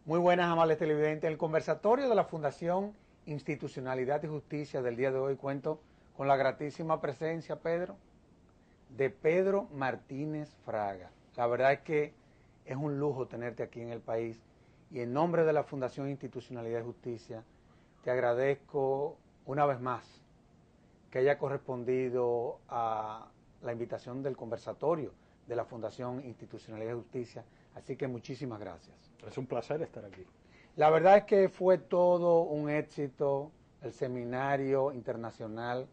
Muy buenas, amables televidentes. El conversatorio de la Fundación Institucionalidad y Justicia del día de hoy cuento con la gratísima presencia, Pedro, de Pedro Martínez Fraga. La verdad es que es un lujo tenerte aquí en el país y en nombre de la Fundación Institucionalidad y Justicia te agradezco una vez más que haya correspondido a la invitación del conversatorio de la Fundación Institucionalidad y Justicia. Así que muchísimas gracias. Es un placer estar aquí. La verdad es que fue todo un éxito el seminario internacional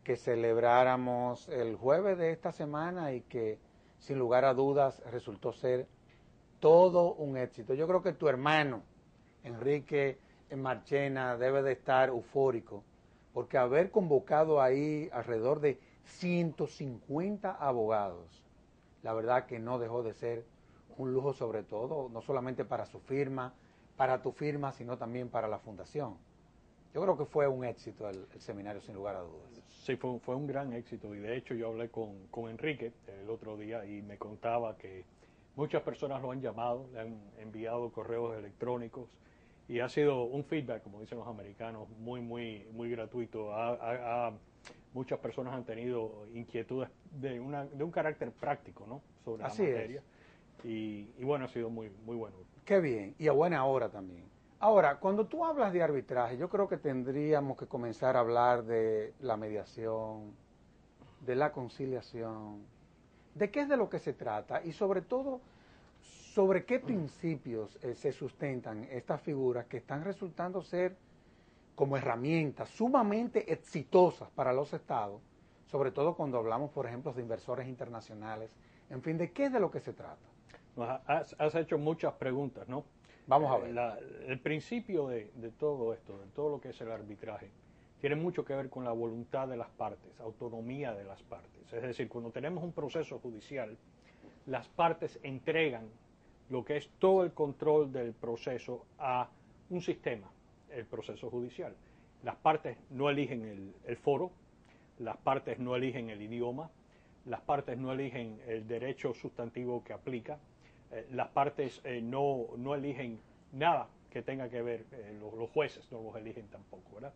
que celebráramos el jueves de esta semana y que sin lugar a dudas resultó ser todo un éxito. Yo creo que tu hermano, Enrique Marchena, debe de estar eufórico porque haber convocado ahí alrededor de 150 abogados, la verdad que no dejó de ser un lujo, sobre todo, no solamente para su firma, para tu firma, sino también para la fundación. Yo creo que fue un éxito el seminario, sin lugar a dudas. Sí, fue un gran éxito y de hecho yo hablé con Enrique el otro día y me contaba que muchas personas lo han llamado, le han enviado correos electrónicos y ha sido un feedback, como dicen los americanos, muy gratuito. Muchas personas han tenido inquietudes de un carácter práctico, ¿no?, sobre la materia. Y bueno, ha sido muy bueno. Qué bien, y a buena hora también. Ahora, cuando tú hablas de arbitraje, yo creo que tendríamos que comenzar a hablar de la mediación, de la conciliación, de qué es de lo que se trata y sobre todo, sobre qué principios se sustentan estas figuras que están resultando ser como herramientas sumamente exitosas para los estados, sobre todo cuando hablamos, por ejemplo, de inversores internacionales. En fin, ¿de qué es de lo que se trata? Has hecho muchas preguntas, ¿no? Vamos a ver. El principio de todo esto, de todo lo que es el arbitraje, tiene mucho que ver con la voluntad de las partes, autonomía de las partes. Es decir, cuando tenemos un proceso judicial, las partes entregan lo que es todo el control del proceso a un sistema, el proceso judicial. Las partes no eligen el foro, las partes no eligen el idioma, las partes no eligen el derecho sustantivo que aplica, las partes no eligen nada que tenga que ver, los jueces no los eligen tampoco, ¿verdad?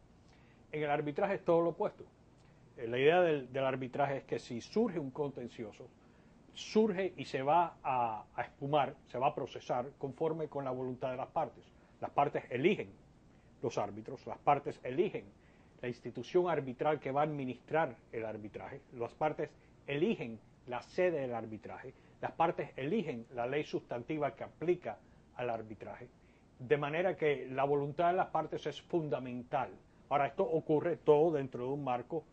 En el arbitraje es todo lo opuesto. La idea del arbitraje es que si surge un contencioso, surge y se va a espumar, se va a procesar conforme con la voluntad de las partes. Las partes eligen los árbitros, las partes eligen la institución arbitral que va a administrar el arbitraje, las partes eligen la sede del arbitraje, las partes eligen la ley sustantiva que aplica al arbitraje, de manera que la voluntad de las partes es fundamental. Ahora, esto ocurre todo dentro de un marco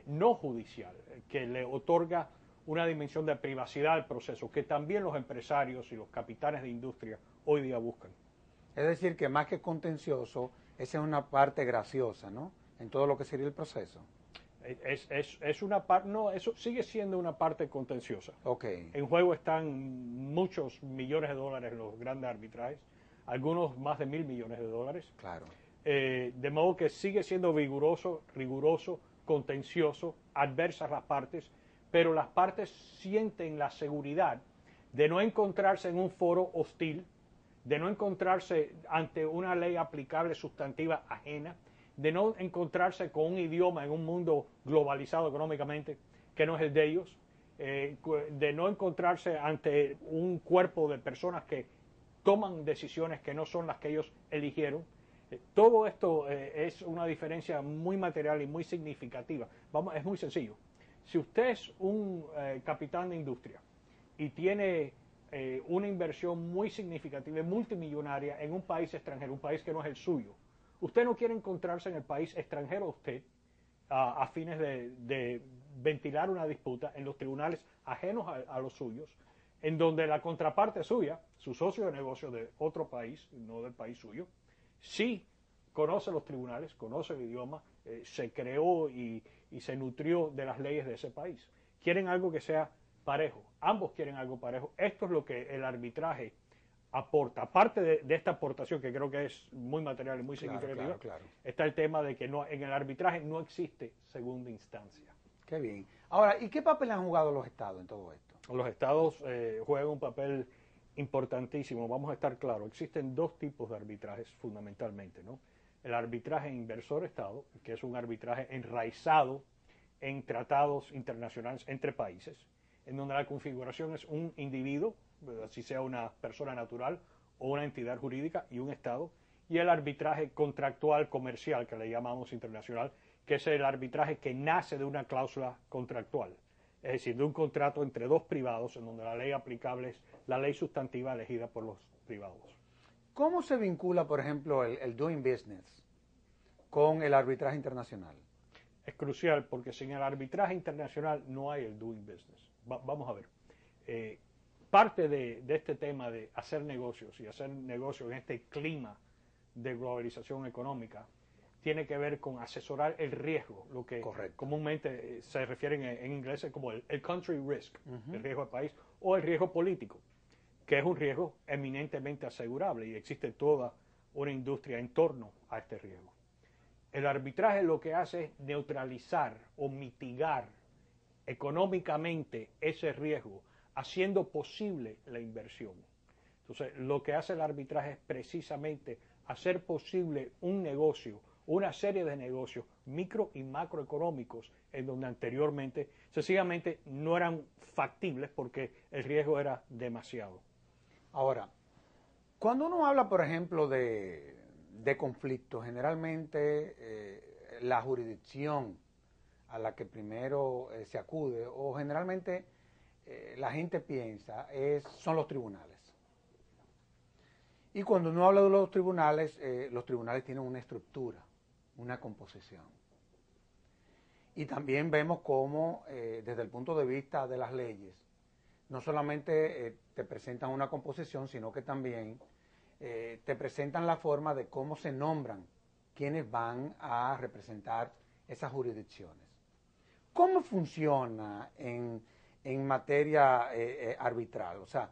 no judicial, que le otorga una dimensión de privacidad al proceso, que también los empresarios y los capitanes de industria hoy día buscan. Es decir, que más que contencioso, esa es una parte graciosa, ¿no?, en todo lo que sería el proceso. Es una parte, no, eso sigue siendo una parte contenciosa. Okay. En juego están muchos millones de dólares en los grandes arbitrajes, algunos más de $1.000 millones. Claro. De modo que sigue siendo riguroso, contencioso, adversas las partes, pero las partes sienten la seguridad de no encontrarse en un foro hostil, de no encontrarse ante una ley aplicable sustantiva ajena, de no encontrarse con un idioma en un mundo globalizado económicamente que no es el de ellos, de no encontrarse ante un cuerpo de personas que toman decisiones que no son las que ellos eligieron. Todo esto es una diferencia muy material y muy significativa. Es muy sencillo. Si usted es un capitán de industria y tiene una inversión muy significativa y multimillonaria en un país extranjero, un país que no es el suyo, usted no quiere encontrarse en el país extranjero a usted a fines de ventilar una disputa en los tribunales ajenos a los suyos, en donde la contraparte suya, su socio de negocio de otro país, no del país suyo, sí conoce los tribunales, conoce el idioma, se creó y se nutrió de las leyes de ese país. Quieren algo que sea parejo, ambos quieren algo parejo. Esto es lo que el arbitraje aporta. Aparte de esta aportación, que creo que es muy material y muy significativa, claro. Está el tema de que en el arbitraje no existe segunda instancia. Qué bien. Ahora, ¿y qué papel han jugado los estados en todo esto? Los estados juegan un papel importantísimo, vamos a estar claros, existen dos tipos de arbitrajes fundamentalmente, ¿no? El arbitraje inversor-Estado, que es un arbitraje enraizado en tratados internacionales entre países, en donde la configuración es un individuo, si sea una persona natural o una entidad jurídica y un Estado, y el arbitraje contractual comercial, que le llamamos internacional, que es el arbitraje que nace de una cláusula contractual, es decir, de un contrato entre dos privados en donde la ley aplicable es la ley sustantiva elegida por los privados. ¿Cómo se vincula, por ejemplo, el doing business con el arbitraje internacional? Es crucial porque sin el arbitraje internacional no hay el doing business. Vamos a ver. Parte de este tema de hacer negocios y hacer negocios en este clima de globalización económica tiene que ver con asesorar el riesgo, lo que comúnmente se refiere en inglés como el country risk, el riesgo del país, o el riesgo político, que es un riesgo eminentemente asegurable y existe toda una industria en torno a este riesgo. El arbitraje lo que hace es neutralizar o mitigar económicamente ese riesgo, haciendo posible la inversión. Entonces, lo que hace el arbitraje es precisamente hacer posible un negocio, una serie de negocios micro y macroeconómicos en donde anteriormente sencillamente no eran factibles porque el riesgo era demasiado. Ahora, cuando uno habla, por ejemplo, de conflictos, generalmente la jurisdicción a la que primero se acude, o generalmente la gente piensa, son los tribunales. Y cuando uno habla de los tribunales tienen una estructura, una composición. Y también vemos cómo, desde el punto de vista de las leyes, no solamente te presentan una composición, sino que también te presentan la forma de cómo se nombran quienes van a representar esas jurisdicciones. ¿Cómo funciona en materia arbitral? O sea,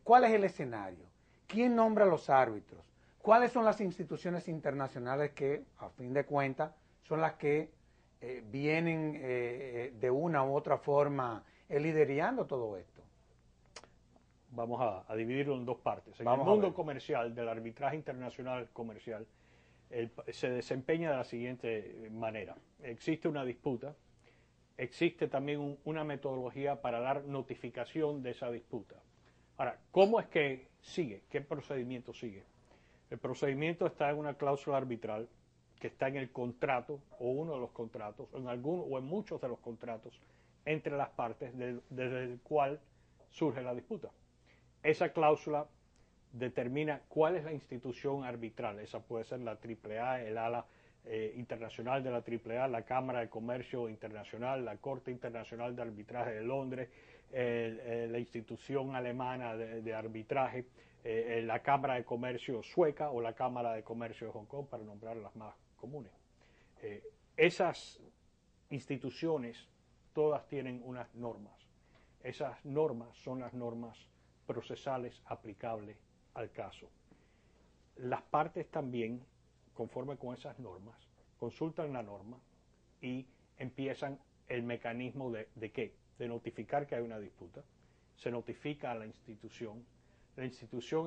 ¿cuál es el escenario? ¿Quién nombra a los árbitros? ¿Cuáles son las instituciones internacionales que, a fin de cuentas, son las que vienen de una u otra forma liderando todo esto? Vamos a dividirlo en dos partes. En el mundo comercial, del arbitraje internacional comercial, se desempeña de la siguiente manera. Existe una disputa, existe también una metodología para dar notificación de esa disputa. Ahora, ¿cómo es que sigue? ¿Qué procedimiento sigue? El procedimiento está en una cláusula arbitral que está en el contrato o uno de los contratos, en alguno o en muchos de los contratos entre las partes desde el cual surge la disputa. Esa cláusula determina cuál es la institución arbitral. Esa puede ser la AAA, el ala internacional de la AAA, la Cámara de Comercio Internacional, la Corte Internacional de Arbitraje de Londres, la institución alemana de arbitraje, la Cámara de Comercio sueca o la Cámara de Comercio de Hong Kong, para nombrar las más comunes. Esas instituciones todas tienen unas normas. Esas normas son las normas procesales aplicables al caso. Las partes también, conforme con esas normas, consultan la norma y empiezan el mecanismo ¿de qué? De notificar que hay una disputa. Se notifica a la institución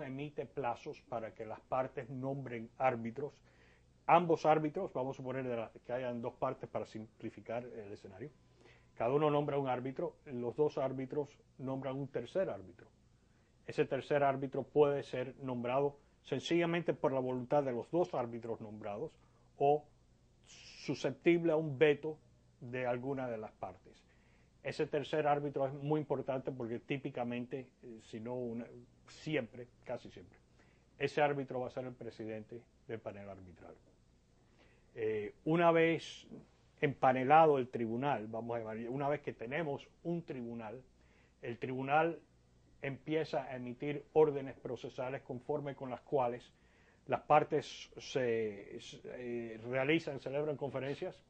emite plazos para que las partes nombren árbitros. Ambos árbitros, vamos a suponer que hayan dos partes para simplificar el escenario. Cada uno nombra un árbitro, los dos árbitros nombran un tercer árbitro. Ese tercer árbitro puede ser nombrado sencillamente por la voluntad de los dos árbitros nombrados o susceptible a un veto de alguna de las partes. Ese tercer árbitro es muy importante porque típicamente, si no siempre, casi siempre, ese árbitro va a ser el presidente del panel arbitral. Una vez empanelado el tribunal, una vez que tenemos un tribunal, el tribunal empieza a emitir órdenes procesales conforme con las cuales las partes celebran conferencias,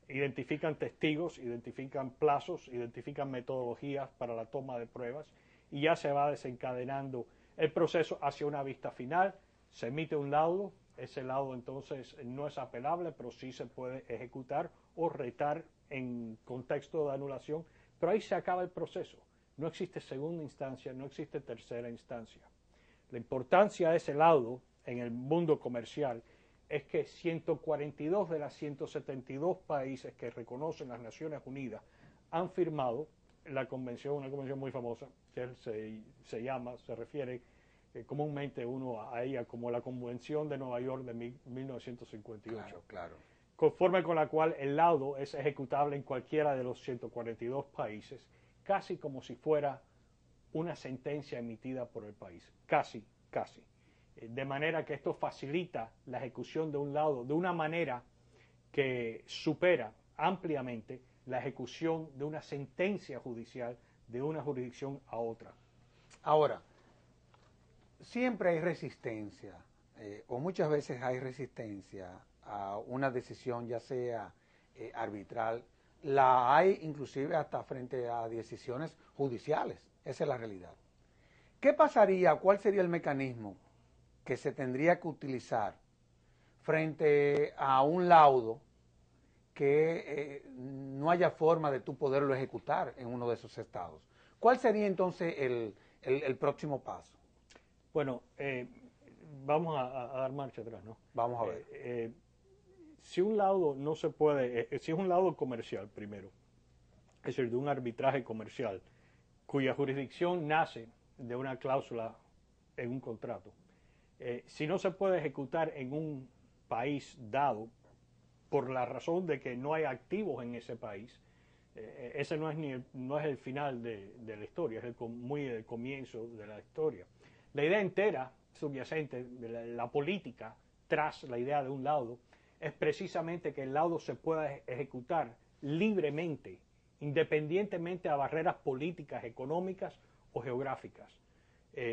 identifican testigos, identifican plazos, identifican metodologías para la toma de pruebas y ya se va desencadenando el proceso hacia una vista final, se emite un laudo, ese laudo entonces no es apelable, pero sí se puede ejecutar o retar en contexto de anulación, pero ahí se acaba el proceso. No existe segunda instancia, no existe tercera instancia. La importancia de ese laudo en el mundo comercial es que 142 de las 172 países que reconocen las Naciones Unidas han firmado la convención, una convención muy famosa, que se refiere comúnmente uno a ella como la Convención de Nueva York de 1958. Claro, claro. Conforme con la cual el laudo es ejecutable en cualquiera de los 142 países, casi como si fuera una sentencia emitida por el país. Casi, casi. De manera que esto facilita la ejecución de un laudo de una manera que supera ampliamente la ejecución de una sentencia judicial de una jurisdicción a otra. Ahora, siempre hay resistencia, o muchas veces hay resistencia a una decisión, ya sea arbitral, la hay inclusive hasta frente a decisiones judiciales, esa es la realidad. ¿Qué pasaría, cuál sería el mecanismo que se tendría que utilizar frente a un laudo que no haya forma de tú poderlo ejecutar en uno de esos estados? ¿Cuál sería entonces el próximo paso? Bueno, vamos a dar marcha atrás, ¿no? Vamos a ver. Si un laudo no se puede, si es un laudo comercial primero, es decir, de un arbitraje comercial, cuya jurisdicción nace de una cláusula en un contrato, si no se puede ejecutar en un país dado, por la razón de que no hay activos en ese país, ese no es el final de la historia, es muy el comienzo de la historia. La idea entera, subyacente, de la política tras la idea de un laudo, es precisamente que el laudo se pueda ejecutar libremente, independientemente a barreras políticas, económicas o geográficas.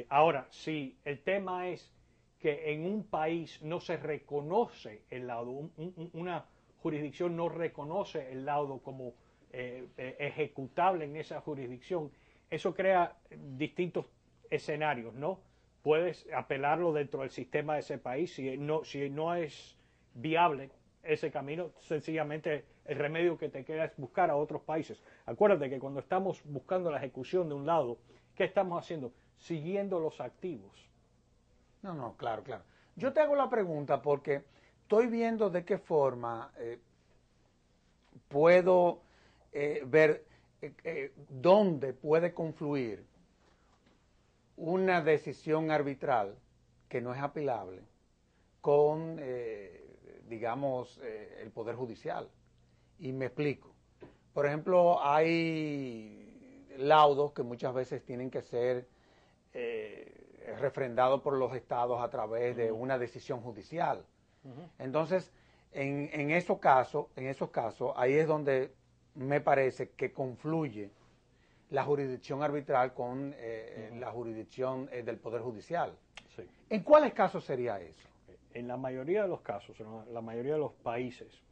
Ahora, si el tema es que en un país no se reconoce el laudo, una jurisdicción no reconoce el laudo como ejecutable en esa jurisdicción, eso crea distintos escenarios, ¿no? Puedes apelarlo dentro del sistema de ese país, si no es viable ese camino, sencillamente el remedio que te queda es buscar a otros países. Acuérdate que cuando estamos buscando la ejecución de un lado, ¿qué estamos haciendo? Siguiendo los activos. No, claro, claro. Yo te hago la pregunta porque estoy viendo de qué forma puedo ver dónde puede confluir una decisión arbitral que no es apelable con, digamos, el Poder Judicial. Y me explico. Por ejemplo, hay laudos que muchas veces tienen que ser refrendados por los estados a través de una decisión judicial. Entonces, en esos casos, ahí es donde me parece que confluye la jurisdicción arbitral con la jurisdicción del Poder Judicial. Sí. ¿En cuáles casos sería eso? En la mayoría de los casos, en la mayoría de los países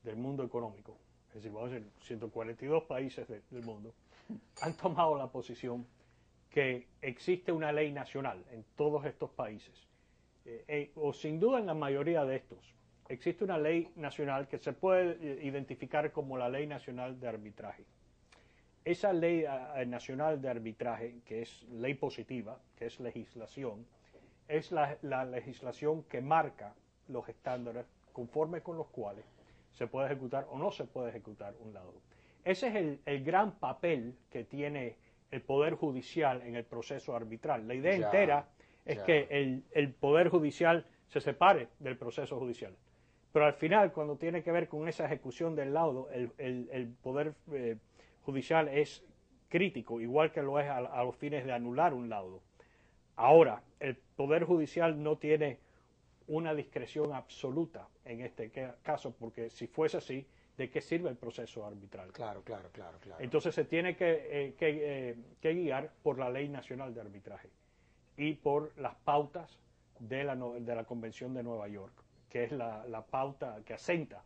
del mundo económico, es decir, vamos a decir, 142 países del mundo, han tomado la posición que existe una ley nacional en todos estos países, o sin duda en la mayoría de estos, existe una ley nacional que se puede identificar como la Ley Nacional de Arbitraje. Esa ley nacional de arbitraje, que es ley positiva, que es legislación, es la legislación que marca los estándares conforme con los cuales se puede ejecutar o no se puede ejecutar un laudo. Ese es el gran papel que tiene el Poder Judicial en el proceso arbitral. La idea entera es que el Poder Judicial se separe del proceso judicial. Pero al final, cuando tiene que ver con esa ejecución del laudo, el Poder Judicial es crítico, igual que lo es a los fines de anular un laudo. Ahora, el Poder Judicial no tiene una discreción absoluta en este caso, porque si fuese así, ¿de qué sirve el proceso arbitral? Claro. Entonces se tiene que guiar por la Ley Nacional de Arbitraje y por las pautas de la Convención de Nueva York, que es la pauta que asenta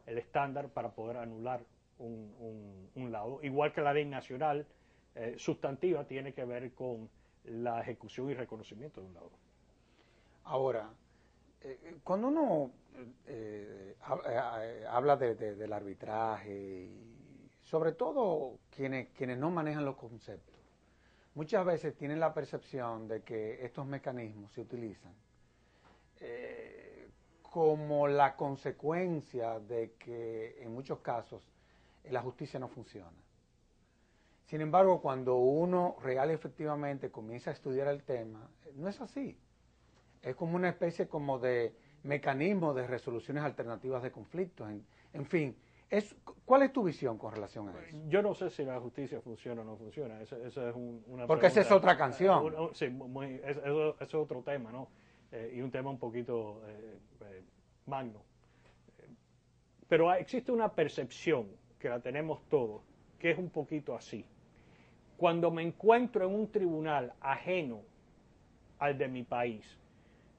el estándar para poder anular un laudo, igual que la ley nacional sustantiva tiene que ver con la ejecución y reconocimiento de un laudo. Ahora, cuando uno habla del arbitraje, y sobre todo quienes no manejan los conceptos, muchas veces tienen la percepción de que estos mecanismos se utilizan como la consecuencia de que en muchos casos la justicia no funciona. Sin embargo, cuando uno real y efectivamente comienza a estudiar el tema, no es así. Es como una especie como de mecanismo de resoluciones alternativas de conflictos. En fin, ¿cuál es tu visión con relación a eso? Yo no sé si la justicia funciona o no funciona. Esa es una Porque esa es otra canción. Sí, eso es otro tema, ¿no? Y un tema un poquito magno. Pero existe una percepción, que la tenemos todos, que es un poquito así. Cuando me encuentro en un tribunal ajeno al de mi país,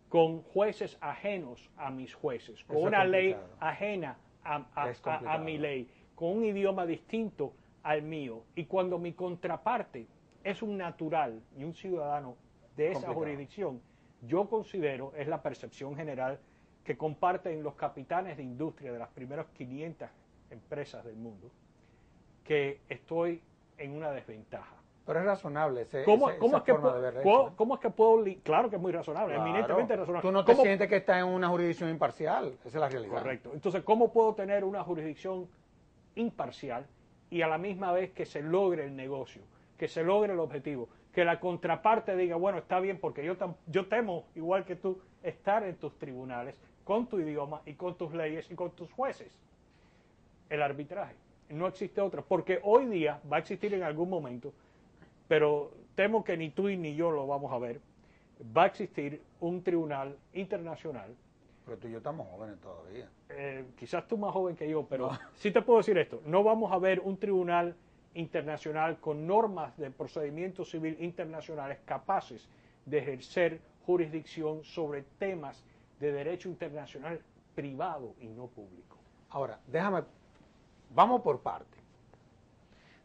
con jueces ajenos a mis jueces, con una ley ajena a mi ley, con un idioma distinto al mío, y cuando mi contraparte es un natural y un ciudadano de esa jurisdicción, yo considero, es la percepción general que comparten los capitanes de industria de las primeras 500 empresas del mundo, que estoy en una desventaja. Pero es razonable ¿Cómo es que puedo? Claro que es muy razonable, claro, eminentemente razonable. Tú no te sientes que estás en una jurisdicción imparcial, esa es la realidad. Correcto. Entonces, ¿cómo puedo tener una jurisdicción imparcial y a la misma vez que se logre el negocio, que se logre el objetivo, que la contraparte diga, bueno, está bien, porque yo temo, igual que tú, estar en tus tribunales, con tu idioma y con tus leyes y con tus jueces? El arbitraje. No existe otra, porque hoy día va a existir en algún momento, pero temo que ni tú y ni yo lo vamos a ver, va a existir un tribunal internacional. Pero tú y yo estamos jóvenes todavía. Quizás tú más joven que yo, pero no. Sí te puedo decir esto, no vamos a ver un tribunal internacional con normas de procedimiento civil internacionales capaces de ejercer jurisdicción sobre temas de derecho internacional privado y no público. Ahora, vamos por parte.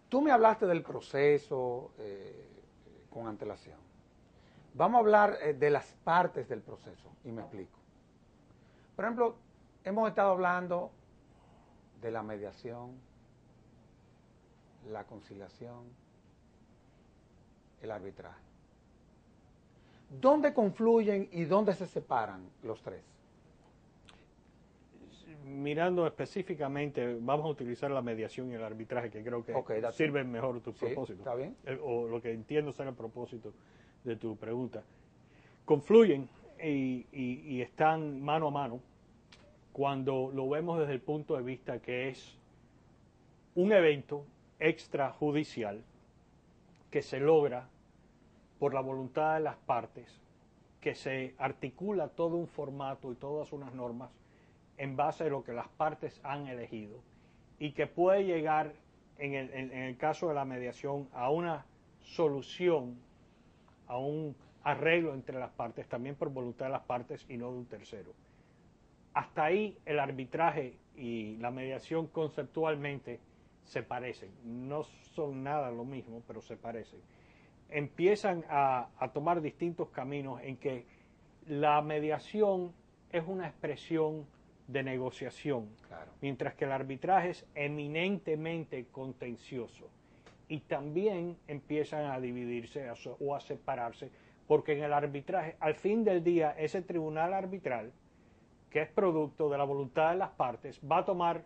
Tú me hablaste del proceso con antelación. Vamos a hablar de las partes del proceso y me explico. Por ejemplo, hemos estado hablando de la mediación, la conciliación, el arbitraje. ¿Dónde confluyen y dónde se separan los tres? Mirando específicamente, vamos a utilizar la mediación y el arbitraje, que creo que sirven mejor tu propósito. ¿Está bien? O lo que entiendo ser el propósito de tu pregunta. Confluyen y están mano a mano cuando lo vemos desde el punto de vista que es un evento extrajudicial que se logra por la voluntad de las partes, que se articula todo un formato y todas unas normas en base a lo que las partes han elegido y que puede llegar, en el caso de la mediación, a una solución, a un arreglo entre las partes, también por voluntad de las partes y no de un tercero. Hasta ahí el arbitraje y la mediación conceptualmente se parecen, no son nada lo mismo, pero se parecen. Empiezan a tomar distintos caminos en que la mediación es una expresión de negociación, claro, mientras que el arbitraje es eminentemente contencioso. Y también empiezan a dividirse o a separarse, porque en el arbitraje, al fin del día, ese tribunal arbitral, que es producto de la voluntad de las partes, va a tomar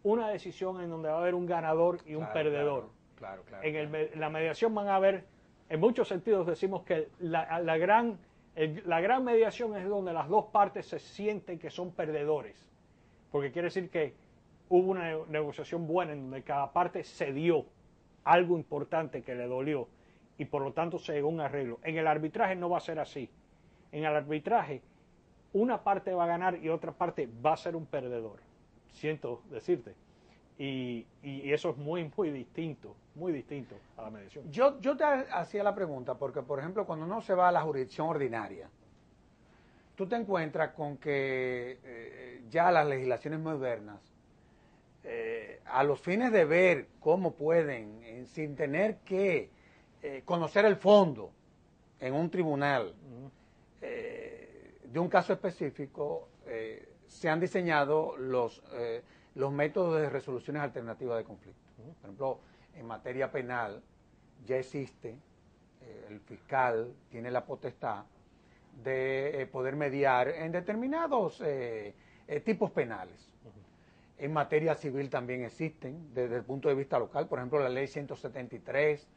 una decisión en donde va a haber un ganador y un perdedor. Claro. En la mediación van a haber, en muchos sentidos decimos que la gran mediación es donde las dos partes se sienten que son perdedores, porque quiere decir que hubo una negociación buena en donde cada parte cedió algo importante que le dolió y por lo tanto se llegó a un arreglo. En el arbitraje no va a ser así. En el arbitraje una parte va a ganar y otra parte va a ser un perdedor. Siento decirte. Y eso es muy distinto a la mediación. Yo te hacía la pregunta porque, por ejemplo, cuando uno se va a la jurisdicción ordinaria, tú te encuentras con que ya las legislaciones modernas, a los fines de ver cómo pueden, sin tener que conocer el fondo en un tribunal de un caso específico, se han diseñado los métodos de resoluciones alternativas de conflicto. Por ejemplo, en materia penal ya existe el fiscal tiene la potestad de poder mediar en determinados tipos penales. En materia civil también existen, desde el punto de vista local. Por ejemplo, la ley 173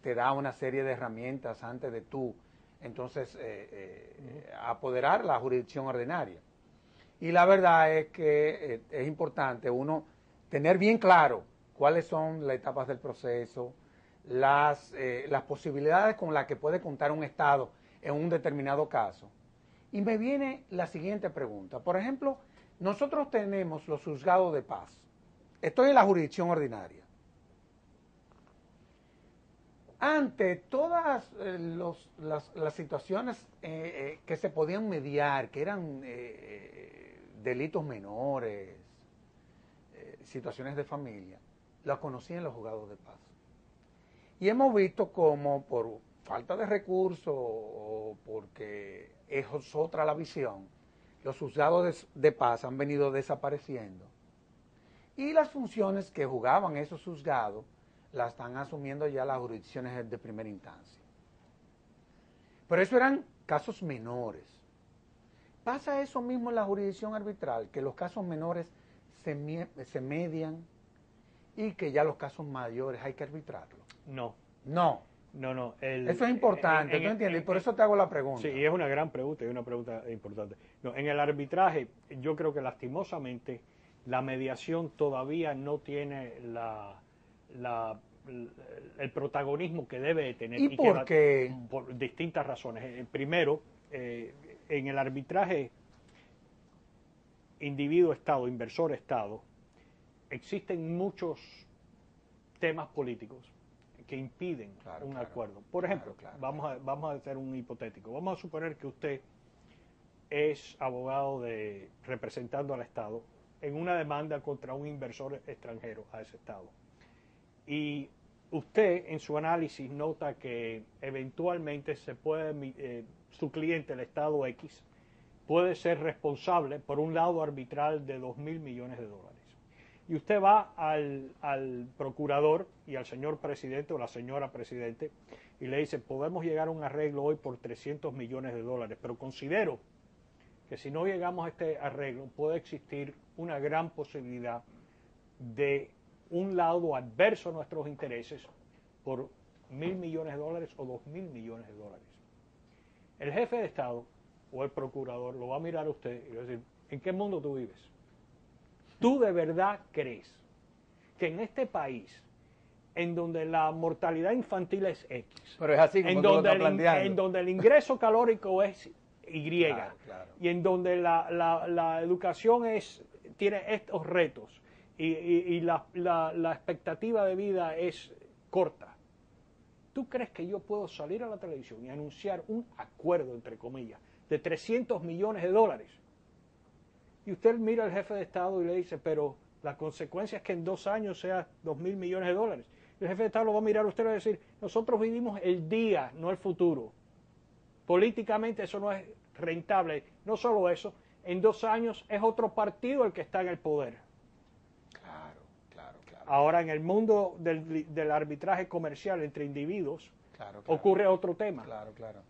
te da una serie de herramientas antes de tú, entonces, apoderar la jurisdicción ordinaria. Y la verdad es que es importante uno tener bien claro cuáles son las etapas del proceso, las posibilidades con las que puede contar un Estado en un determinado caso. Y me viene la siguiente pregunta. Por ejemplo, nosotros tenemos los juzgados de paz. Estoy en la jurisdicción ordinaria. Ante todas las situaciones que se podían mediar, que eran delitos menores, situaciones de familia, las conocí en los juzgados de paz. Y hemos visto como por falta de recursos o porque es otra la visión, los juzgados de paz han venido desapareciendo. Y las funciones que jugaban esos juzgados las están asumiendo ya las jurisdicciones de primera instancia. Pero eso eran casos menores. Pasa eso mismo en la jurisdicción arbitral, que los casos menores se median y que ya los casos mayores hay que arbitrarlos. No. No. No. Eso es importante, ¿tú entiendes? Y por eso te hago la pregunta. Sí, y es una gran pregunta y una pregunta importante. No, en el arbitraje, yo creo que lastimosamente la mediación todavía no tiene el protagonismo que debe de tener. ¿Y por qué? Por distintas razones. Primero, en el arbitraje individuo-Estado, inversor-Estado, existen muchos temas políticos que impiden un acuerdo. Por ejemplo, vamos a hacer un hipotético. Vamos a suponer que usted es abogado representando al Estado en una demanda contra un inversor extranjero a ese Estado. Y usted en su análisis nota que eventualmente su cliente, el Estado X, puede ser responsable por un laudo arbitral de $2.000 millones. Y usted va al procurador y al señor presidente o la señora presidente y le dice, podemos llegar a un arreglo hoy por $300 millones, pero considero que si no llegamos a este arreglo puede existir una gran posibilidad de un laudo adverso a nuestros intereses por $1.000 millones o $2.000 millones. El jefe de Estado o el procurador lo va a mirar a usted y va a decir, ¿en qué mundo tú vives? ¿Tú de verdad crees que en este país, en donde la mortalidad infantil es X, pero es así como tú lo estás planteando, en donde el ingreso calórico es Y, claro. y en donde la educación tiene estos retos y la expectativa de vida es corta, ¿tú crees que yo puedo salir a la televisión y anunciar un acuerdo, entre comillas, de $300 millones? Y usted mira al jefe de Estado y le dice, pero la consecuencia es que en 2 años sea $2.000 millones. El jefe de Estado lo va a mirar a usted y va a decir, nosotros vivimos el día, no el futuro. Políticamente eso no es rentable. No solo eso, en 2 años es otro partido el que está en el poder. Claro. Ahora, en el mundo del arbitraje comercial entre individuos, ocurre otro tema.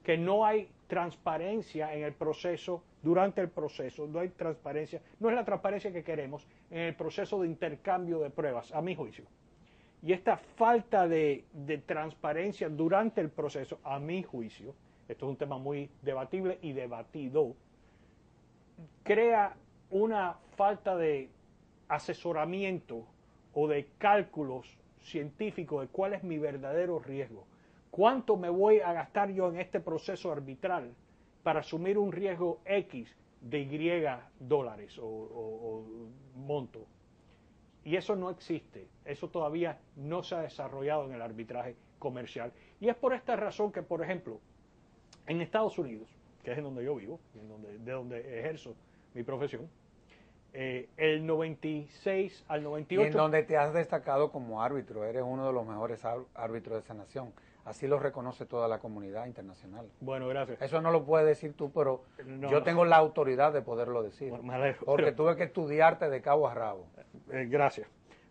Que no hay transparencia en el proceso, durante el proceso, no hay transparencia, no es la transparencia que queremos en el proceso de intercambio de pruebas, a mi juicio. Y esta falta de transparencia durante el proceso, a mi juicio, esto es un tema muy debatible y debatido, crea una falta de asesoramiento o de cálculos científicos de cuál es mi verdadero riesgo. ¿Cuánto me voy a gastar yo en este proceso arbitral para asumir un riesgo X de Y dólares o monto? Y eso no existe, eso todavía no se ha desarrollado en el arbitraje comercial. Y es por esta razón que, por ejemplo, en Estados Unidos, que es en donde yo vivo, de donde ejerzo mi profesión, el 96 al 98... Y en donde te has destacado como árbitro, eres uno de los mejores árbitros de esa nación. Así lo reconoce toda la comunidad internacional. Bueno, gracias. Eso no lo puedes decir tú, pero yo tengo la autoridad de poderlo decir. Bueno, me alegro, porque tuve que estudiarte de cabo a rabo. Gracias.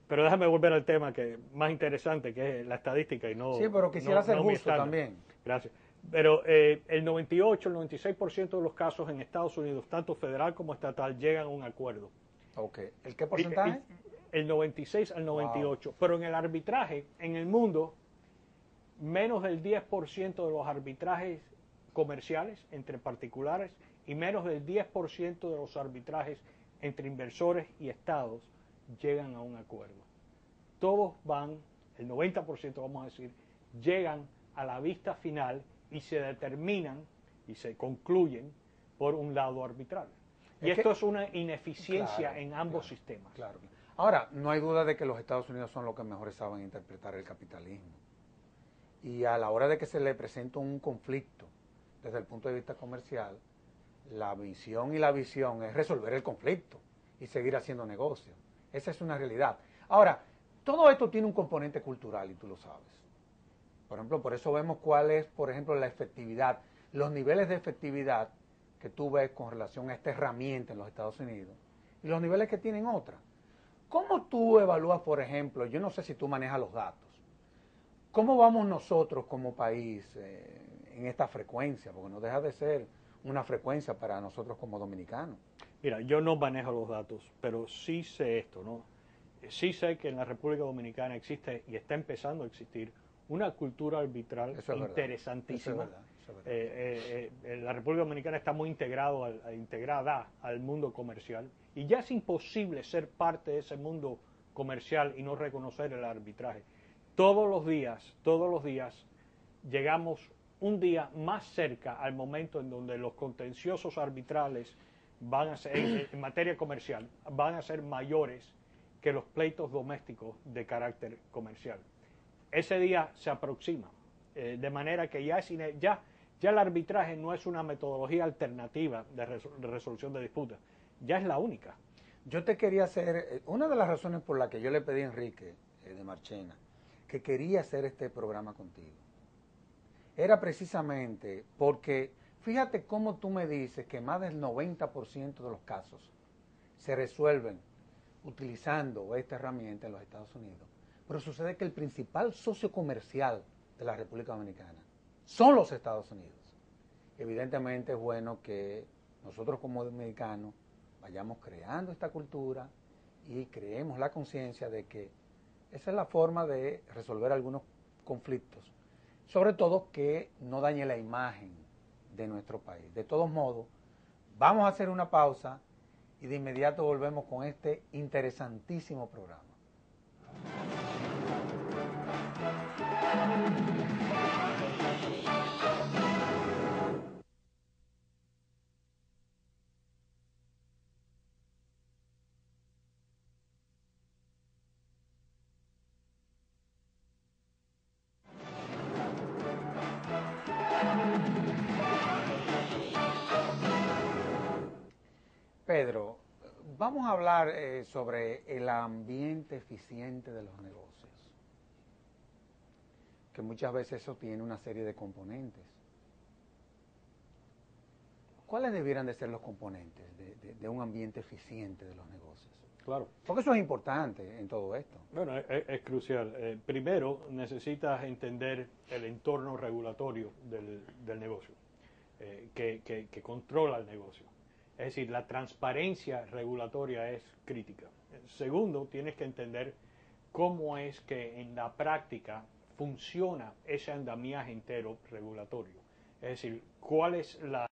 Pero déjame volver al tema que más interesante, que es la estadística y no... Sí, pero quisiera ser justo también. Gracias. Pero el 98, el 96% de los casos en Estados Unidos, tanto federal como estatal, llegan a un acuerdo. Ok. ¿El qué porcentaje? El 96 al 98. Wow. Pero en el arbitraje, en el mundo, menos del 10% de los arbitrajes comerciales entre particulares y menos del 10% de los arbitrajes entre inversores y estados llegan a un acuerdo. Todos van, el 90% vamos a decir, llegan a la vista final y se determinan y se concluyen por un lado arbitral. Y esto es una ineficiencia en ambos sistemas. Claro. Ahora, no hay duda de que los Estados Unidos son los que mejores saben interpretar el capitalismo. Y a la hora de que se le presenta un conflicto desde el punto de vista comercial, la misión y la visión es resolver el conflicto y seguir haciendo negocios. Esa es una realidad. Ahora, todo esto tiene un componente cultural y tú lo sabes. Por ejemplo, por eso vemos cuál es, por ejemplo, la efectividad, los niveles de efectividad que tú ves con relación a esta herramienta en los Estados Unidos y los niveles que tienen otras. ¿Cómo tú evalúas, por ejemplo, yo no sé si tú manejas los datos, cómo vamos nosotros como país en esta frecuencia? Porque no deja de ser una frecuencia para nosotros como dominicanos. Mira, yo no manejo los datos, pero sí sé esto, ¿no? Sí sé que en la República Dominicana existe y está empezando a existir una cultura arbitral interesantísima. Eso es verdad. La República Dominicana está muy integrada al mundo comercial y ya es imposible ser parte de ese mundo comercial y no reconocer el arbitraje. Todos los días llegamos un día más cerca al momento en donde los contenciosos arbitrales van a ser, en materia comercial, van a ser mayores que los pleitos domésticos de carácter comercial. Ese día se aproxima, de manera que ya el arbitraje no es una metodología alternativa de resolución de disputas, ya es la única. Yo te quería hacer, una de las razones por las que yo le pedí a Enrique de Marchena que quería hacer este programa contigo, era precisamente porque, fíjate cómo tú me dices que más del 90% de los casos se resuelven utilizando esta herramienta en los Estados Unidos. Pero sucede que el principal socio comercial de la República Dominicana son los Estados Unidos. Evidentemente es bueno que nosotros como dominicanos vayamos creando esta cultura y creemos la conciencia de que esa es la forma de resolver algunos conflictos. Sobre todo que no dañe la imagen de nuestro país. De todos modos, vamos a hacer una pausa y de inmediato volvemos con este interesantísimo programa. Pedro, vamos a hablar sobre el ambiente eficiente de los negocios, que muchas veces eso tiene una serie de componentes. ¿Cuáles debieran de ser los componentes de un ambiente eficiente de los negocios? Claro. Porque eso es importante en todo esto. Bueno, es crucial. Primero, necesitas entender el entorno regulatorio del negocio, que controla el negocio. Es decir, la transparencia regulatoria es crítica. Segundo, tienes que entender cómo es que en la práctica funciona ese andamiaje entero regulatorio. Es decir, cuál es la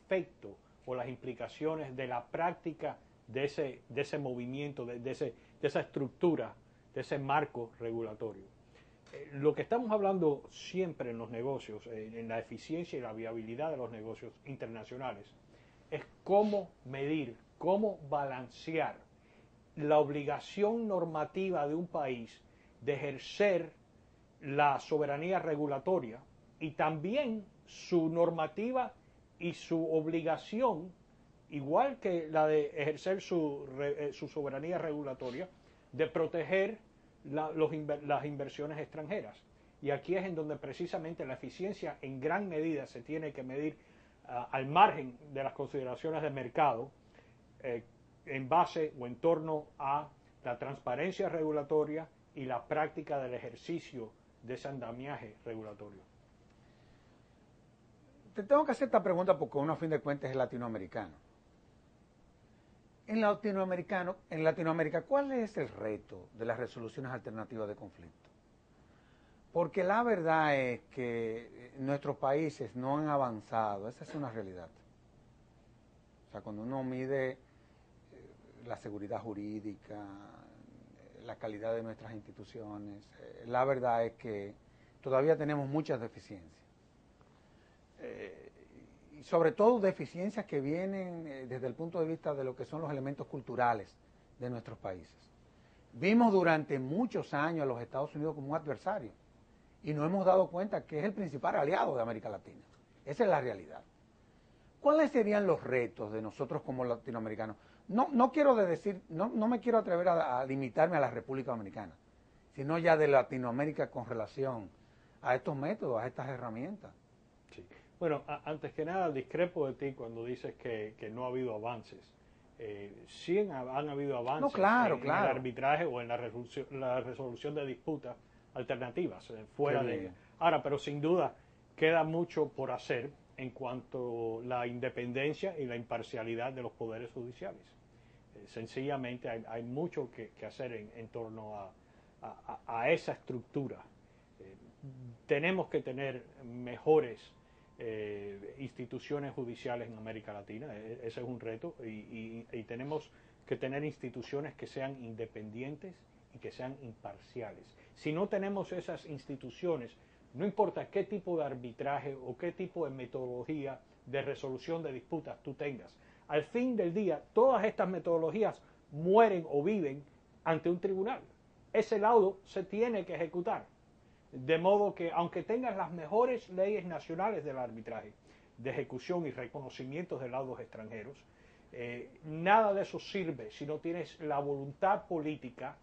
efecto o las implicaciones de la práctica de ese movimiento, de esa estructura, de ese marco regulatorio. Lo que estamos hablando siempre en los negocios, en la eficiencia y la viabilidad de los negocios internacionales, es cómo medir, cómo balancear la obligación normativa de un país de ejercer la soberanía regulatoria y también su normativa y su obligación, igual que la de ejercer su soberanía regulatoria, de proteger las inversiones extranjeras. Y aquí es en donde precisamente la eficiencia en gran medida se tiene que medir al margen de las consideraciones de mercado, en base o en torno a la transparencia regulatoria y la práctica del ejercicio de ese andamiaje regulatorio. Te tengo que hacer esta pregunta porque uno a fin de cuentas es latinoamericano. En Latinoamérica, ¿cuál es el reto de las resoluciones alternativas de conflicto? Porque la verdad es que nuestros países no han avanzado, esa es una realidad. O sea, cuando uno mide la seguridad jurídica, la calidad de nuestras instituciones, la verdad es que todavía tenemos muchas deficiencias. Y sobre todo deficiencias que vienen desde el punto de vista de lo que son los elementos culturales de nuestros países. Vimos durante muchos años a los Estados Unidos como un adversario y nos hemos dado cuenta que es el principal aliado de América Latina. Esa es la realidad. ¿Cuáles serían los retos de nosotros como latinoamericanos? No quiero decir, no me quiero atrever a limitarme a la República Dominicana, sino ya de Latinoamérica con relación a estos métodos, a estas herramientas. Sí. Bueno, antes que nada, discrepo de ti cuando dices que no ha habido avances. Sí han habido avances claro. en el arbitraje o en la resolución de disputas alternativas, fuera de ella. Ahora, pero sin duda queda mucho por hacer en cuanto a la independencia y la imparcialidad de los poderes judiciales. Sencillamente hay mucho que hacer en torno a esa estructura. Tenemos que tener mejores instituciones judiciales en América Latina, ese es un reto, y tenemos que tener instituciones que sean independientes y que sean imparciales. Si no tenemos esas instituciones, no importa qué tipo de arbitraje o qué tipo de metodología de resolución de disputas tú tengas, al fin del día todas estas metodologías mueren o viven ante un tribunal. Ese laudo se tiene que ejecutar. De modo que, aunque tengas las mejores leyes nacionales del arbitraje, de ejecución y reconocimientos de laudos extranjeros, nada de eso sirve si no tienes la voluntad política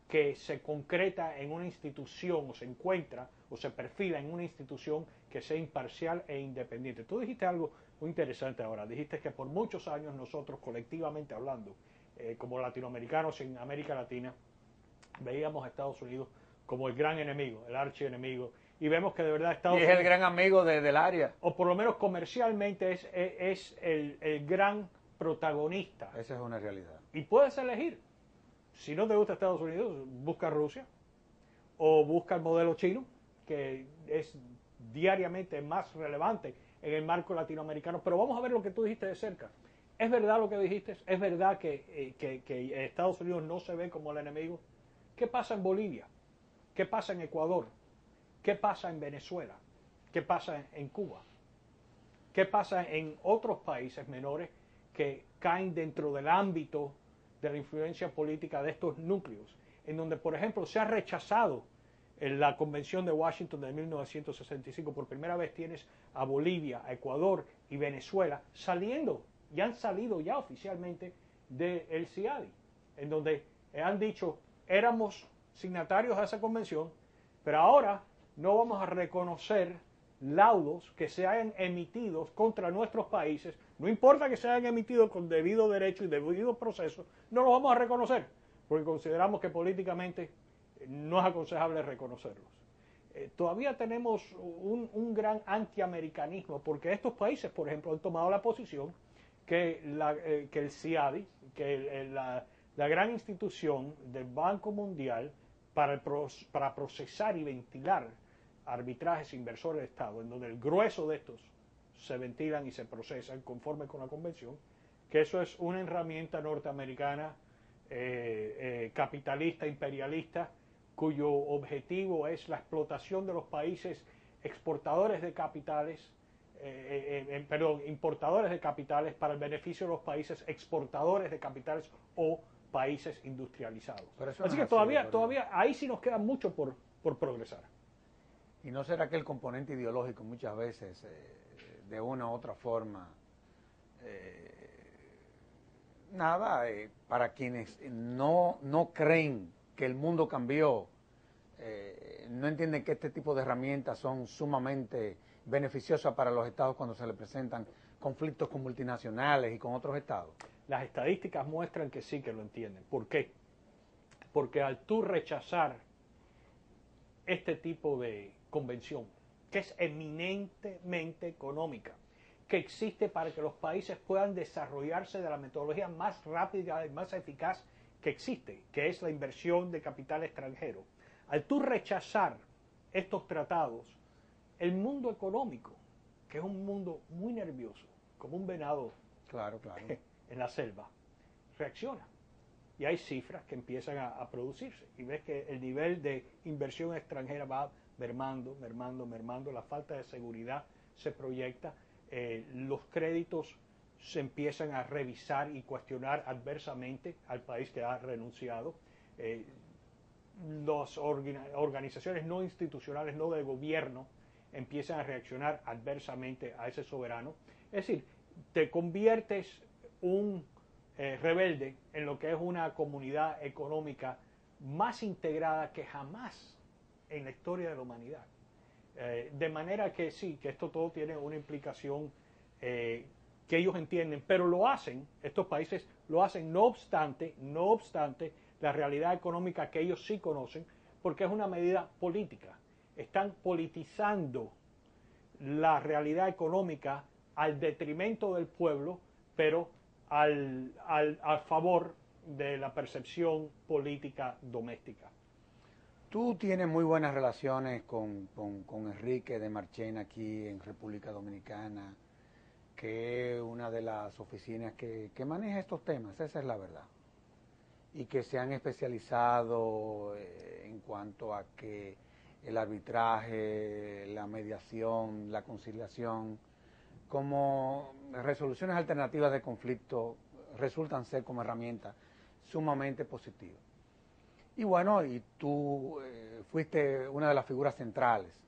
que se concreta en una institución o se encuentra o se perfila en una institución que sea imparcial e independiente. Tú dijiste algo muy interesante ahora, dijiste que por muchos años nosotros, colectivamente hablando, como latinoamericanos en América Latina, veíamos a Estados Unidos como el gran enemigo, el archienemigo, y vemos que de verdad Estados Unidos... Y es el gran amigo del área. O por lo menos comercialmente es el gran protagonista. Esa es una realidad. Y puedes elegir. Si no te gusta Estados Unidos, busca Rusia, o busca el modelo chino, que es diariamente más relevante en el marco latinoamericano. Pero vamos a ver lo que tú dijiste de cerca. ¿Es verdad lo que dijiste? ¿Es verdad que Estados Unidos no se ve como el enemigo? ¿Qué pasa en Bolivia? ¿Qué pasa en Ecuador? ¿Qué pasa en Venezuela? ¿Qué pasa en Cuba? ¿Qué pasa en otros países menores que caen dentro del ámbito de la influencia política de estos núcleos? En donde, por ejemplo, se ha rechazado en la Convención de Washington de 1965. Por primera vez tienes a Bolivia, a Ecuador y Venezuela saliendo, y han salido ya oficialmente del CIADI, en donde han dicho, éramos signatarios a esa convención, pero ahora no vamos a reconocer laudos que se hayan emitido contra nuestros países, no importa que se hayan emitido con debido derecho y debido proceso, no los vamos a reconocer, porque consideramos que políticamente no es aconsejable reconocerlos. Todavía tenemos un gran antiamericanismo, porque estos países, por ejemplo, han tomado la posición que el CIADI, que la gran institución del Banco Mundial para procesar y ventilar arbitrajes inversores de Estado, en donde el grueso de estos se ventilan y se procesan conforme con la convención, que eso es una herramienta norteamericana capitalista, imperialista, cuyo objetivo es la explotación de los países exportadores de capitales, importadores de capitales para el beneficio de los países exportadores de capitales o países industrializados. Así que todavía ahí sí nos queda mucho por progresar. ¿Y no será que el componente ideológico muchas veces, de una u otra forma, para quienes no creen que el mundo cambió, no entienden que este tipo de herramientas son sumamente beneficiosas para los estados cuando se les presentan conflictos con multinacionales y con otros estados? Las estadísticas muestran que sí que lo entienden. ¿Por qué? Porque al tú rechazar este tipo de convención, que es eminentemente económica, que existe para que los países puedan desarrollarse de la metodología más rápida y más eficaz que existe, que es la inversión de capital extranjero. Al tú rechazar estos tratados, el mundo económico, que es un mundo muy nervioso, como un venado claro. en la selva, reacciona. Y hay cifras que empiezan a producirse. Y ves que el nivel de inversión extranjera va mermando, la falta de seguridad se proyecta, los créditos se empiezan a revisar y cuestionar adversamente al país que ha renunciado. Las organizaciones no institucionales, no de gobierno, empiezan a reaccionar adversamente a ese soberano. Es decir, te conviertes un rebelde en lo que es una comunidad económica más integrada que jamás en la historia de la humanidad. De manera que sí, que esto todo tiene una implicación que ellos entienden, pero lo hacen, estos países lo hacen no obstante la realidad económica que ellos sí conocen, porque es una medida política. Están politizando la realidad económica al detrimento del pueblo, pero a favor de la percepción política doméstica. Tú tienes muy buenas relaciones con Enrique de Marchena aquí en República Dominicana, que es una de las oficinas que maneja estos temas, esa es la verdad. Y que se han especializado en cuanto a que el arbitraje, la mediación, la conciliación, como resoluciones alternativas de conflicto, resultan ser como herramientas sumamente positivas. Y bueno, y tú fuiste una de las figuras centrales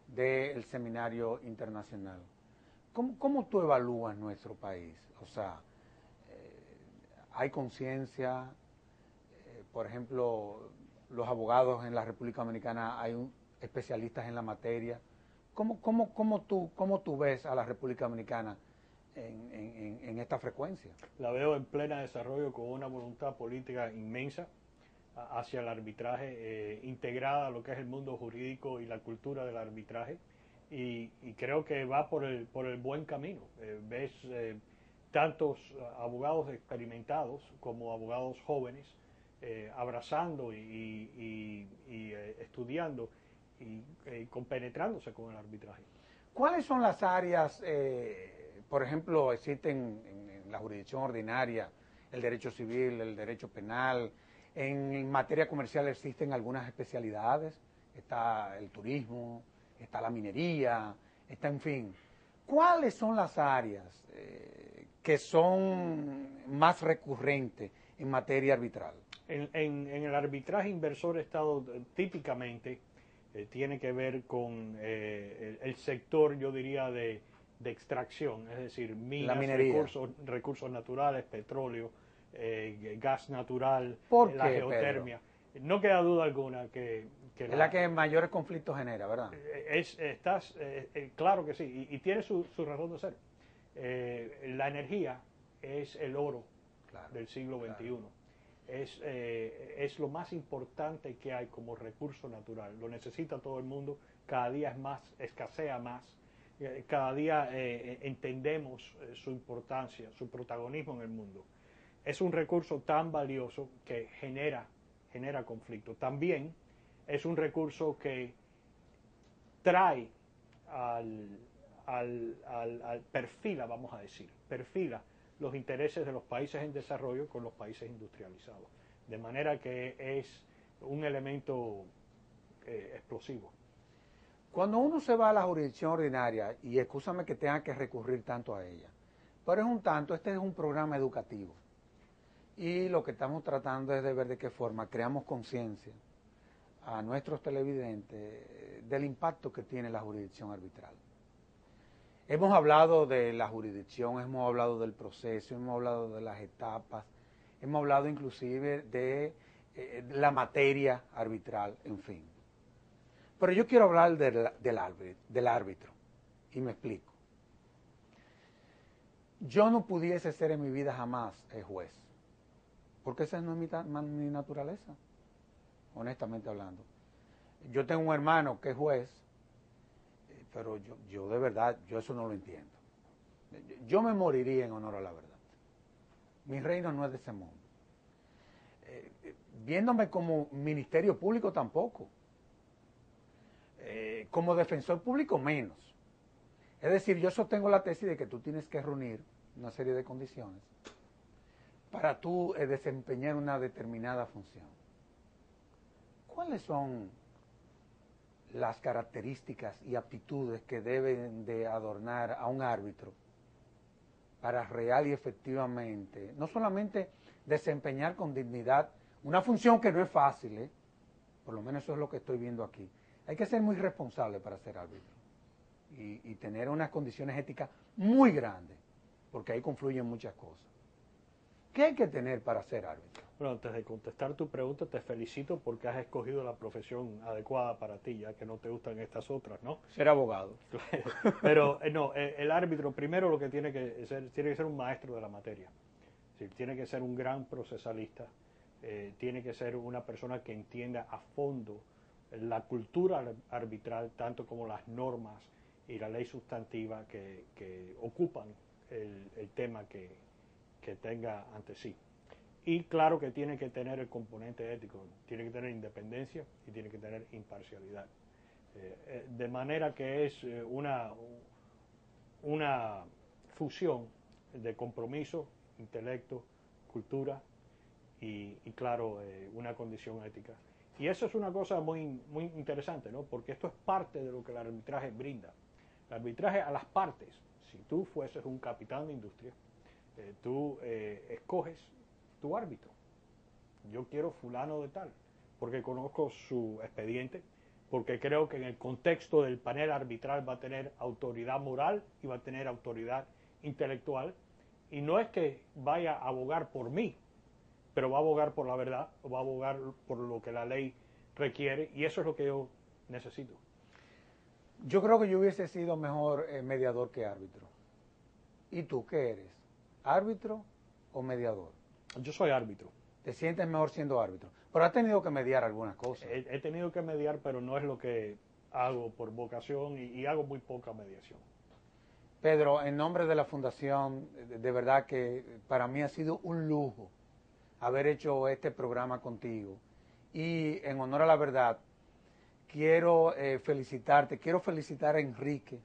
del seminario internacional. ¿Cómo tú evalúas nuestro país? O sea, ¿hay conciencia? Por ejemplo, los abogados en la República Dominicana, hay especialistas en la materia. ¿Cómo tú ves a la República Dominicana en esta frecuencia? La veo en plena desarrollo con una voluntad política inmensa hacia el arbitraje, integrada a lo que es el mundo jurídico y la cultura del arbitraje, y creo que va por el buen camino. Ves tantos abogados experimentados como abogados jóvenes abrazando y estudiando y compenetrándose con el arbitraje. ¿Cuáles son las áreas, por ejemplo, existen en la jurisdicción ordinaria, el derecho civil, el derecho penal? En materia comercial existen algunas especialidades, está el turismo, está la minería, está, en fin. ¿Cuáles son las áreas que son más recurrentes en materia arbitral? En el arbitraje inversor-estado típicamente tiene que ver con el sector, yo diría, de extracción, es decir, minas, recursos naturales, petróleo, gas natural, la geotermia. Pedro? No queda duda alguna que es la que mayores conflictos genera, ¿verdad? Claro que sí, y tiene su razón de ser. La energía es el oro del siglo XXI. Es lo más importante que hay como recurso natural. Lo necesita todo el mundo, cada día es más, escasea más. Cada día entendemos su importancia, su protagonismo en el mundo. Es un recurso tan valioso que genera conflicto. También es un recurso que trae perfila, vamos a decir, perfila los intereses de los países en desarrollo con los países industrializados. De manera que es un elemento explosivo. Cuando uno se va a la jurisdicción ordinaria, y excúsame que tenga que recurrir tanto a ella, pero este es un programa educativo. Y lo que estamos tratando es de ver de qué forma creamos conciencia a nuestros televidentes del impacto que tiene la jurisdicción arbitral. Hemos hablado de la jurisdicción, hemos hablado del proceso, hemos hablado de las etapas, hemos hablado inclusive de la materia arbitral, en fin. Pero yo quiero hablar del árbitro, y me explico. Yo no pudiese ser en mi vida jamás juez, porque esa no es mi naturaleza, honestamente hablando. Yo tengo un hermano que es juez, pero yo de verdad, yo eso no lo entiendo. Yo me moriría en honor a la verdad. Mi reino no es de ese mundo. Viéndome como ministerio público tampoco. Como defensor público menos. Es decir, yo sostengo la tesis de que tú tienes que reunir una serie de condiciones para tú desempeñar una determinada función. ¿Cuáles son las características y aptitudes que deben de adornar a un árbitro para real y efectivamente, no solamente desempeñar con dignidad una función que no es fácil, por lo menos eso es lo que estoy viendo aquí? Hay que ser muy responsable para ser árbitro y tener unas condiciones éticas muy grandes, porque ahí confluyen muchas cosas. ¿Qué hay que tener para ser árbitro? Bueno, antes de contestar tu pregunta, te felicito porque has escogido la profesión adecuada para ti, ya que no te gustan estas otras, ¿no? Ser abogado. Pero no, el árbitro primero lo que tiene que ser un maestro de la materia. Es decir, tiene que ser un gran procesalista, tiene que ser una persona que entienda a fondo la cultura arbitral, tanto como las normas y la ley sustantiva que ocupan el tema que tenga ante sí. Y claro que tiene que tener el componente ético, tiene que tener independencia y tiene que tener imparcialidad. De manera que es una fusión de compromiso, intelecto, cultura y claro, una condición ética. Y eso es una cosa muy, muy interesante, ¿no? Porque esto es parte de lo que el arbitraje brinda. El arbitraje a las partes, si tú fueses un capitán de industria, tú escoges tu árbitro. Yo quiero fulano de tal, porque conozco su expediente, porque creo que en el contexto del panel arbitral va a tener autoridad moral y va a tener autoridad intelectual, y no es que vaya a abogar por mí, pero va a abogar por la verdad, o va a abogar por lo que la ley requiere, y eso es lo que yo necesito. Yo creo que yo hubiese sido mejor mediador que árbitro. ¿Y tú qué eres? ¿Árbitro o mediador? Yo soy árbitro. ¿Te sientes mejor siendo árbitro? Pero has tenido que mediar algunas cosas. He tenido que mediar, pero no es lo que hago por vocación y hago muy poca mediación. Pedro, en nombre de la Fundación, de verdad que para mí ha sido un lujo haber hecho este programa contigo. Y en honor a la verdad, quiero felicitarte, quiero felicitar a Enríquez,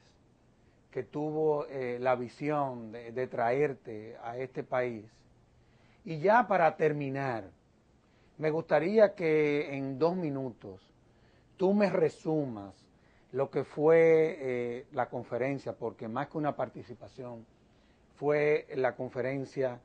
que tuvo la visión de traerte a este país. Y ya para terminar, me gustaría que en 2 minutos tú me resumas lo que fue la conferencia, porque más que una participación, fue la conferencia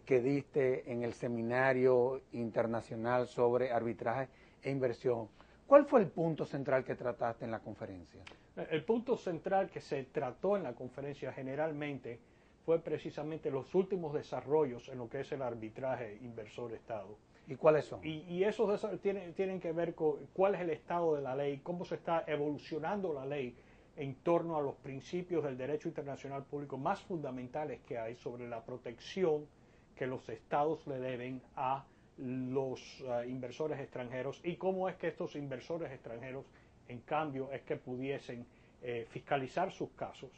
que diste en el Seminario Internacional sobre Arbitraje e Inversión. ¿Cuál fue el punto central que trataste en la conferencia? El punto central que se trató en la conferencia generalmente fue precisamente los últimos desarrollos en lo que es el arbitraje inversor-Estado. ¿Y cuáles son? Y esos tienen que ver con cuál es el estado de la ley, cómo se está evolucionando la ley en torno a los principios del derecho internacional público más fundamentales que hay sobre la protección que los estados le deben a los inversores extranjeros y cómo es que estos inversores extranjeros, en cambio, es que pudiesen fiscalizar sus casos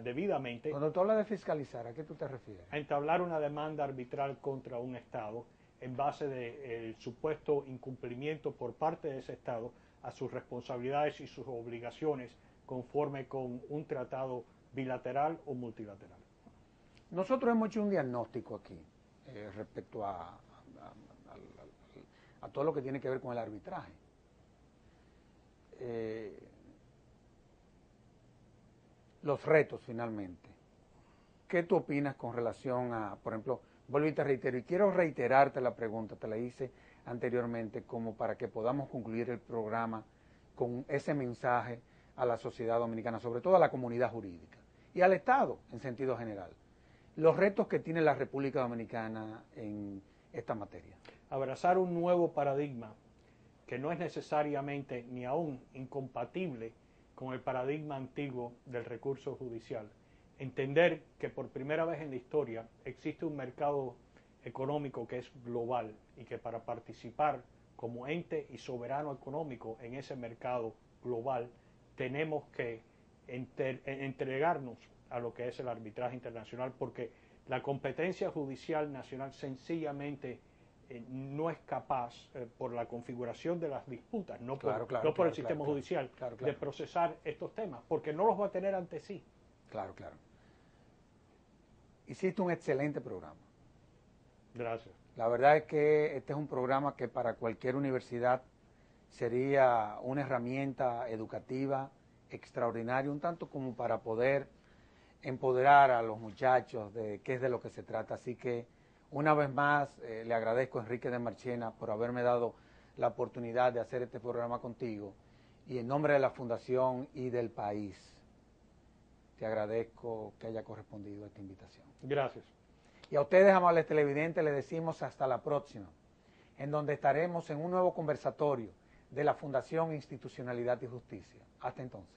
debidamente. Cuando tú hablas de fiscalizar, ¿a qué tú te refieres? A entablar una demanda arbitral contra un estado en base del supuesto incumplimiento por parte de ese estado a sus responsabilidades y sus obligaciones conforme con un tratado bilateral o multilateral. Nosotros hemos hecho un diagnóstico aquí respecto a todo lo que tiene que ver con el arbitraje. Los retos, finalmente. ¿Qué tú opinas con relación a, por ejemplo, vuelvo y te reitero, y quiero reiterarte la pregunta, te la hice anteriormente, como para que podamos concluir el programa con ese mensaje a la sociedad dominicana, sobre todo a la comunidad jurídica y al Estado en sentido general. Los retos que tiene la República Dominicana en esta materia. Abrazar un nuevo paradigma que no es necesariamente ni aún incompatible con el paradigma antiguo del recurso judicial. Entender que por primera vez en la historia existe un mercado económico que es global y que para participar como ente y soberano económico en ese mercado global tenemos que entregarnos a lo que es el arbitraje internacional, porque la competencia judicial nacional sencillamente no es capaz, por la configuración de las disputas, no por el sistema judicial, de procesar estos temas, porque no los va a tener ante sí. Claro. Hiciste un excelente programa. Gracias. La verdad es que este es un programa que para cualquier universidad sería una herramienta educativa extraordinaria, un tanto como para poder empoderar a los muchachos de qué es de lo que se trata. Así que una vez más le agradezco a Enrique de Marchena por haberme dado la oportunidad de hacer este programa contigo, y en nombre de la Fundación y del país te agradezco que haya correspondido a esta invitación. Gracias. Y a ustedes, amables televidentes, les decimos hasta la próxima, en donde estaremos en un nuevo conversatorio de la Fundación Institucionalidad y Justicia. Hasta entonces.